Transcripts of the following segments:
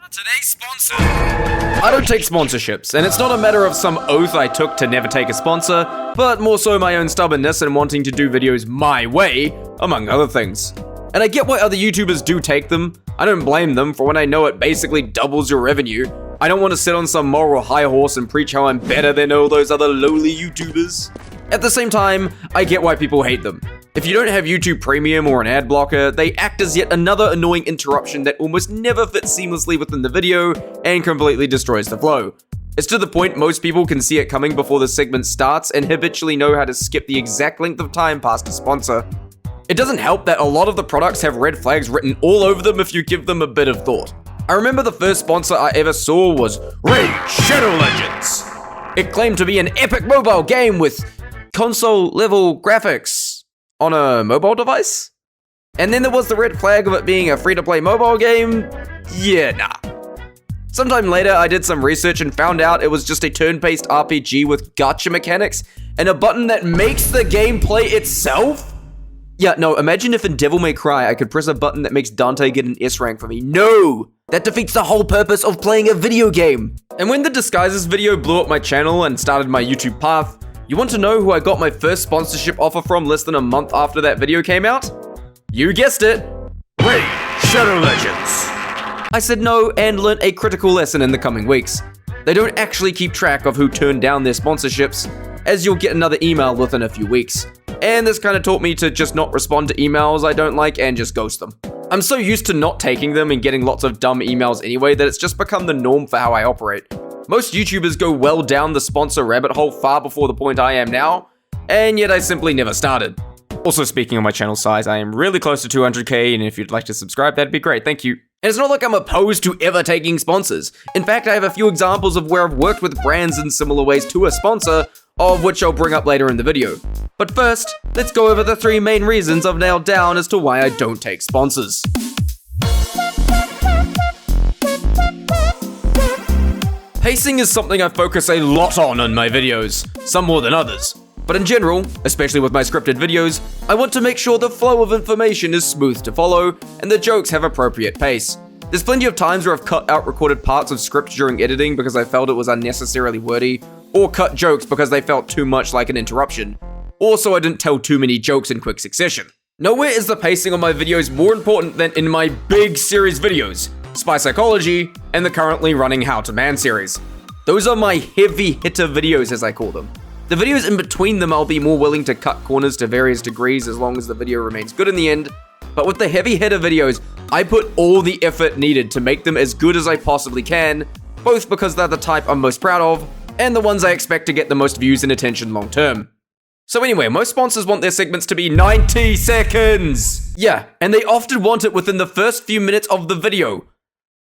Today's sponsor. I don't take sponsorships, and it's not a matter of some oath I took to never take a sponsor, but more so my own stubbornness and wanting to do videos my way, among other things. And I get why other YouTubers do take them. I don't blame them for when I know it basically doubles your revenue. I don't want to sit on some moral high horse and preach how I'm better than all those other lowly YouTubers. At the same time, I get why people hate them. If you don't have YouTube Premium or an ad blocker, they act as yet another annoying interruption that almost never fits seamlessly within the video and completely destroys the flow. It's to the point most people can see it coming before the segment starts and habitually know how to skip the exact length of time past a sponsor. It doesn't help that a lot of the products have red flags written all over them if you give them a bit of thought. I remember the first sponsor I ever saw was Raid Shadow Legends. It claimed to be an epic mobile game with console-level graphics on a mobile device? And then there was the red flag of it being a free-to-play mobile game? Yeah, nah. Sometime later, I did some research and found out it was just a turn-based RPG with gacha mechanics and a button that makes the gameplay itself? Yeah, no, imagine if in Devil May Cry I could press a button that makes Dante get an S rank for me. No! That defeats the whole purpose of playing a video game. And when the Disguises video blew up my channel and started my YouTube path, you want to know who I got my first sponsorship offer from less than a month after that video came out? You guessed it! Raid Shadow Legends! I said no and learnt a critical lesson in the coming weeks. They don't actually keep track of who turned down their sponsorships, as you'll get another email within a few weeks. And this kind of taught me to just not respond to emails I don't like and just ghost them. I'm so used to not taking them and getting lots of dumb emails anyway that it's just become the norm for how I operate. Most YouTubers go well down the sponsor rabbit hole far before the point I am now, and yet I simply never started. Also, speaking of my channel size, I am really close to 200k, and if you'd like to subscribe, that'd be great, thank you. And it's not like I'm opposed to ever taking sponsors. In fact, I have a few examples of where I've worked with brands in similar ways to a sponsor, of which I'll bring up later in the video. But first, let's go over the 3 main reasons I've nailed down as to why I don't take sponsors. Pacing is something I focus a lot on in my videos, some more than others. But in general, especially with my scripted videos, I want to make sure the flow of information is smooth to follow and the jokes have appropriate pace. There's plenty of times where I've cut out recorded parts of script during editing because I felt it was unnecessarily wordy, or cut jokes because they felt too much like an interruption. Also, I didn't tell too many jokes in quick succession. Nowhere is the pacing on my videos more important than in my big series videos, Spy Psychology, and the currently running How to Man series. Those are my heavy hitter videos, as I call them. The videos in between them I'll be more willing to cut corners to various degrees as long as the video remains good in the end, but with the heavy hitter videos, I put all the effort needed to make them as good as I possibly can, both because they're the type I'm most proud of, and the ones I expect to get the most views and attention long term. So anyway, most sponsors want their segments to be 90 seconds! Yeah, and they often want it within the first few minutes of the video.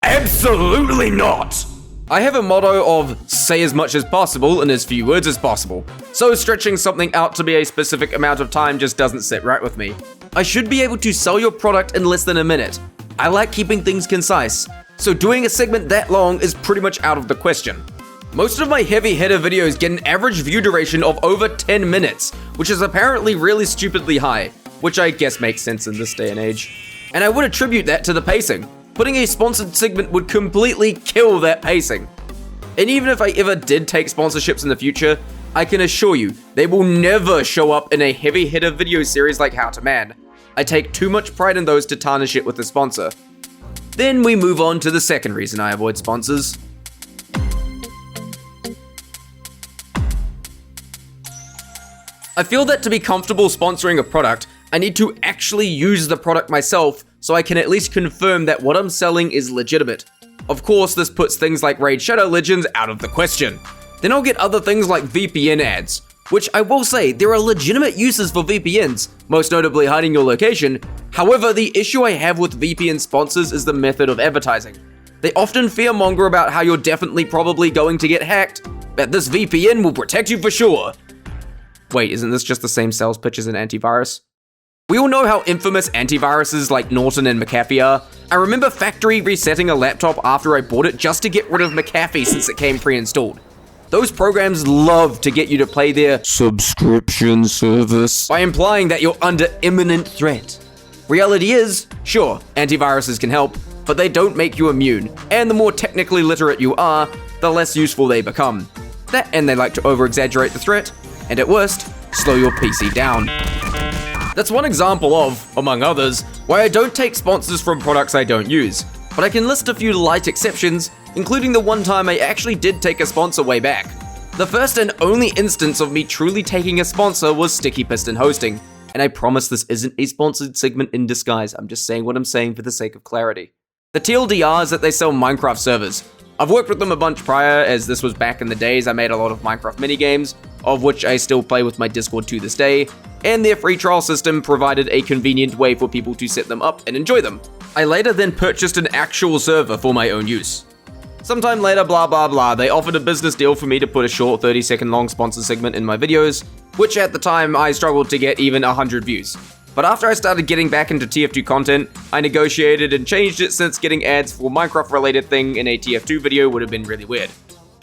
Absolutely not! I have a motto of say as much as possible in as few words as possible, so stretching something out to be a specific amount of time just doesn't sit right with me. I should be able to sell your product in less than a minute. I like keeping things concise, so doing a segment that long is pretty much out of the question. Most of my heavy hitter videos get an average view duration of over 10 minutes, which is apparently really stupidly high, which I guess makes sense in this day and age. And I would attribute that to the pacing. Putting a sponsored segment would completely kill that pacing. And even if I ever did take sponsorships in the future, I can assure you, they will never show up in a heavy hitter video series like How to Man. I take too much pride in those to tarnish it with a sponsor. Then we move on to the second reason I avoid sponsors. I feel that to be comfortable sponsoring a product, I need to actually use the product myself so I can at least confirm that what I'm selling is legitimate. Of course, this puts things like Raid Shadow Legends out of the question. Then I'll get other things like VPN ads, which I will say there are legitimate uses for VPNs, most notably hiding your location. However, the issue I have with VPN sponsors is the method of advertising. They often fearmonger about how you're definitely probably going to get hacked, that this VPN will protect you for sure. Wait, isn't this just the same sales pitch as an antivirus? We all know how infamous antiviruses like Norton and McAfee are. I remember factory resetting a laptop after I bought it just to get rid of McAfee since it came pre-installed. Those programs love to get you to play their subscription service by implying that you're under imminent threat. Reality is, sure, antiviruses can help, but they don't make you immune, and the more technically literate you are, the less useful they become. That, and they like to over-exaggerate the threat, and at worst, slow your PC down. That's one example of, among others, why I don't take sponsors from products I don't use, but I can list a few light exceptions, including the one time I actually did take a sponsor way back. The first and only instance of me truly taking a sponsor was Sticky Piston Hosting, and I promise this isn't a sponsored segment in disguise, I'm just saying what I'm saying for the sake of clarity. The TLDR is that they sell Minecraft servers. I've worked with them a bunch prior, as this was back in the days I made a lot of Minecraft minigames, of which I still play with my Discord to this day, and their free trial system provided a convenient way for people to set them up and enjoy them. I later then purchased an actual server for my own use. Sometime later, blah blah blah, they offered a business deal for me to put a short 30-second long sponsor segment in my videos, which at the time I struggled to get even 100 views. But after I started getting back into TF2 content, I negotiated and changed it, since getting ads for Minecraft related thing in a TF2 video would have been really weird.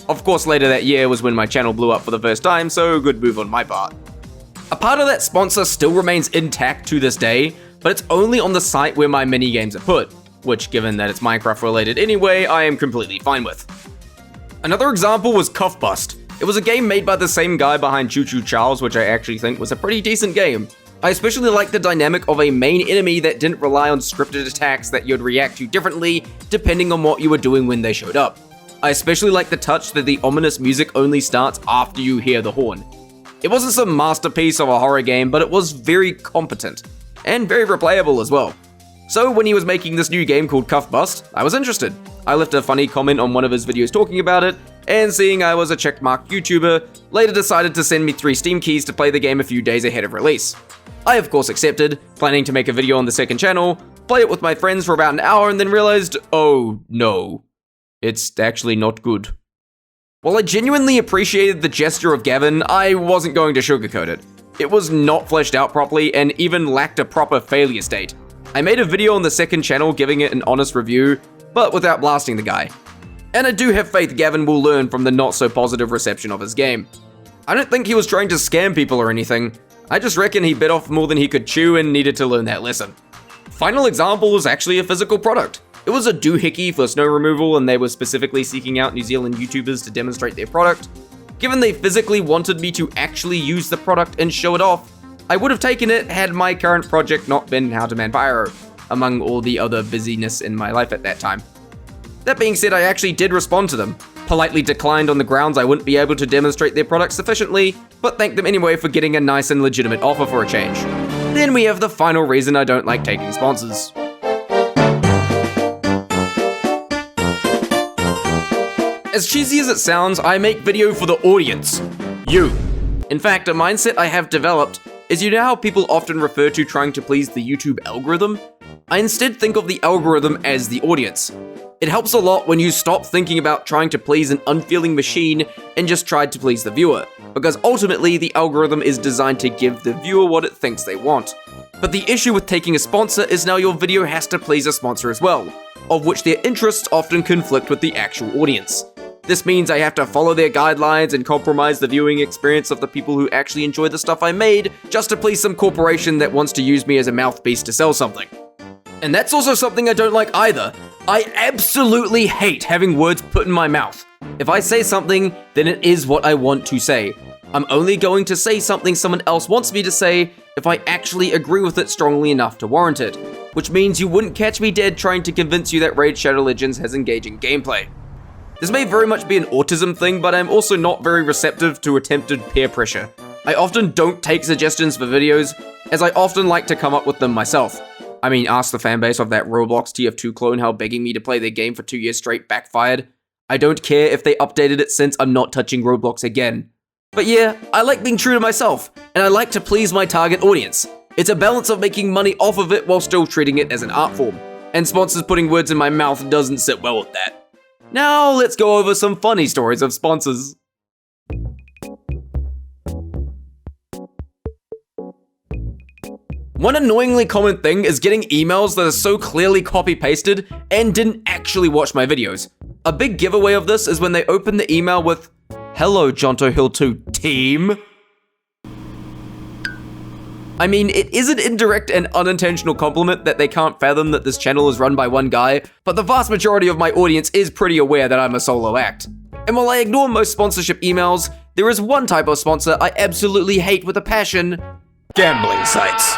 Of course, later that year was when my channel blew up for the first time, so good move on my part. A part of that sponsor still remains intact to this day, but it's only on the site where my minigames are put, which, given that it's Minecraft related anyway, I am completely fine with. Another example was Cuff Bust. It was a game made by the same guy behind Choo Choo Charles, which I actually think was a pretty decent game. I especially liked the dynamic of a main enemy that didn't rely on scripted attacks that you'd react to differently depending on what you were doing when they showed up. I especially liked the touch that the ominous music only starts after you hear the horn. It wasn't some masterpiece of a horror game, but it was very competent, and very replayable as well. So when he was making this new game called Cuff Bust, I was interested. I left a funny comment on one of his videos talking about it, and seeing I was a checkmarked YouTuber, later decided to send me 3 Steam keys to play the game a few days ahead of release. I of course accepted, planning to make a video on the second channel, play it with my friends for about an hour, and then realized, oh no, it's actually not good. While I genuinely appreciated the gesture of Gavin, I wasn't going to sugarcoat it. It was not fleshed out properly and even lacked a proper failure state. I made a video on the second channel giving it an honest review, but without blasting the guy. And I do have faith Gavin will learn from the not so positive reception of his game. I don't think he was trying to scam people or anything. I just reckon he bit off more than he could chew and needed to learn that lesson. Final example was actually a physical product. It was a doohickey for snow removal, and they were specifically seeking out New Zealand YouTubers to demonstrate their product. Given they physically wanted me to actually use the product and show it off, I would have taken it had my current project not been How to Man Pyro, among all the other busyness in my life at that time. That being said, I actually did respond to them, politely declined on the grounds I wouldn't be able to demonstrate their product sufficiently, but thanked them anyway for getting a nice and legitimate offer for a change. Then we have the final reason I don't like taking sponsors. As cheesy as it sounds, I make video for the audience. You. In fact, a mindset I have developed is, you know how people often refer to trying to please the YouTube algorithm? I instead think of the algorithm as the audience. It helps a lot when you stop thinking about trying to please an unfeeling machine and just try to please the viewer, because ultimately the algorithm is designed to give the viewer what it thinks they want. But the issue with taking a sponsor is now your video has to please a sponsor as well, of which their interests often conflict with the actual audience. This means I have to follow their guidelines and compromise the viewing experience of the people who actually enjoy the stuff I made, just to please some corporation that wants to use me as a mouthpiece to sell something. And that's also something I don't like either. I absolutely hate having words put in my mouth. If I say something, then it is what I want to say. I'm only going to say something someone else wants me to say if I actually agree with it strongly enough to warrant it, which means you wouldn't catch me dead trying to convince you that Raid Shadow Legends has engaging gameplay. This may very much be an autism thing, but I'm also not very receptive to attempted peer pressure. I often don't take suggestions for videos, as I often like to come up with them myself. I mean, ask the fanbase of that Roblox TF2 clone how begging me to play their game for 2 years straight backfired. I don't care if they updated it since I'm not touching Roblox again. But yeah, I like being true to myself, and I like to please my target audience. It's a balance of making money off of it while still treating it as an art form, and sponsors putting words in my mouth doesn't sit well with that. Now let's go over some funny stories of sponsors. One annoyingly common thing is getting emails that are so clearly copy-pasted and didn't actually watch my videos. A big giveaway of this is when they open the email with, "Hello, Jonto Hill 2 team." I mean, it is an indirect and unintentional compliment that they can't fathom that this channel is run by one guy, but the vast majority of my audience is pretty aware that I'm a solo act. And while I ignore most sponsorship emails, there is one type of sponsor I absolutely hate with a passion: gambling sites.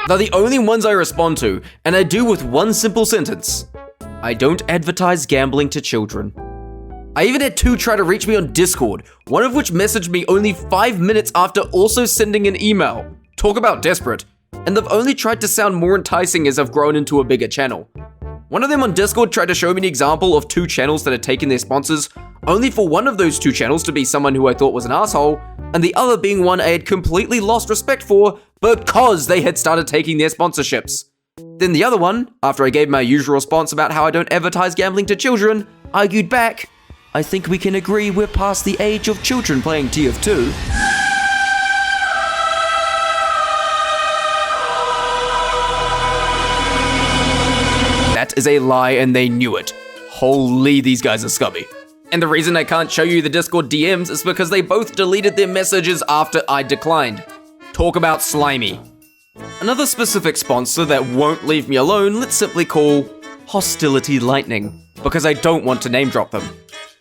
They're the only ones I respond to, and I do with one simple sentence: I don't advertise gambling to children. I even had 2 try to reach me on Discord, one of which messaged me only 5 minutes after also sending an email. Talk about desperate. And they've only tried to sound more enticing as I've grown into a bigger channel. One of them on Discord tried to show me an example of 2 channels that had taken their sponsors, only for one of those 2 channels to be someone who I thought was an asshole, and the other being one I had completely lost respect for because they had started taking their sponsorships. Then the other one, after I gave my usual response about how I don't advertise gambling to children, argued back, I think we can agree we're past the age of children playing TF2. That is a lie and they knew it. Holy, these guys are scummy. And the reason I can't show you the Discord DMs is because they both deleted their messages after I declined. Talk about slimy. Another specific sponsor that won't leave me alone, let's simply call Hostility Lightning, because I don't want to name drop them.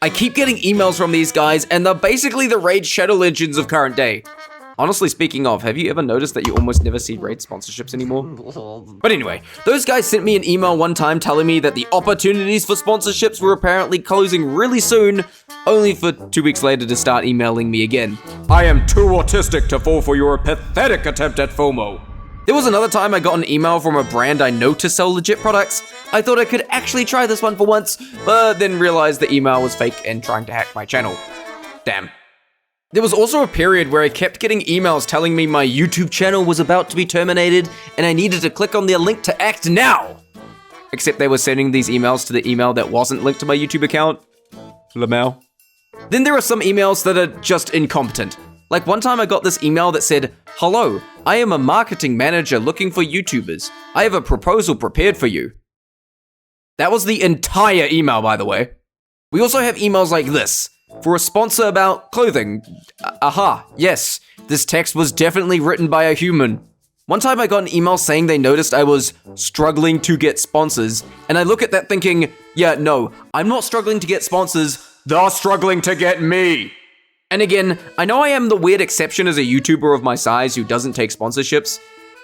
I keep getting emails from these guys and they're basically the Raid Shadow Legends of current day. Honestly, speaking of, have you ever noticed that you almost never see Raid sponsorships anymore? But anyway, those guys sent me an email one time telling me that the opportunities for sponsorships were apparently closing really soon, only for 2 weeks later to start emailing me again. I am too autistic to fall for your pathetic attempt at FOMO. There was another time I got an email from a brand I know to sell legit products. I thought I could actually try this one for once, but then realized the email was fake and trying to hack my channel. Damn. There was also a period where I kept getting emails telling me my YouTube channel was about to be terminated and I needed to click on their link to act now. Except they were sending these emails to the email that wasn't linked to my YouTube account. Lamau. Then there are some emails that are just incompetent. Like one time I got this email that said, hello, I am a marketing manager looking for YouTubers. I have a proposal prepared for you. That was the entire email, by the way. We also have emails like this. For a sponsor about clothing. Aha, yes, this text was definitely written by a human. One time I got an email saying they noticed I was struggling to get sponsors, and I look at that thinking, yeah, no, I'm not struggling to get sponsors, they're struggling to get me. And again, I know I am the weird exception as a YouTuber of my size who doesn't take sponsorships.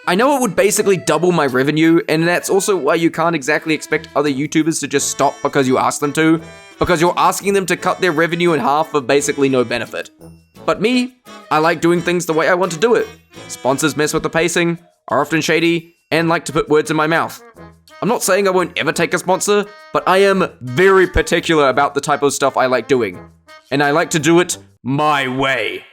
I know it would basically double my revenue, and that's also why you can't exactly expect other YouTubers to just stop because you ask them to, because you're asking them to cut their revenue in half for basically no benefit. But me, I like doing things the way I want to do it. Sponsors mess with the pacing, are often shady, and like to put words in my mouth. I'm not saying I won't ever take a sponsor, but I am very particular about the type of stuff I like doing. And I like to do it my way.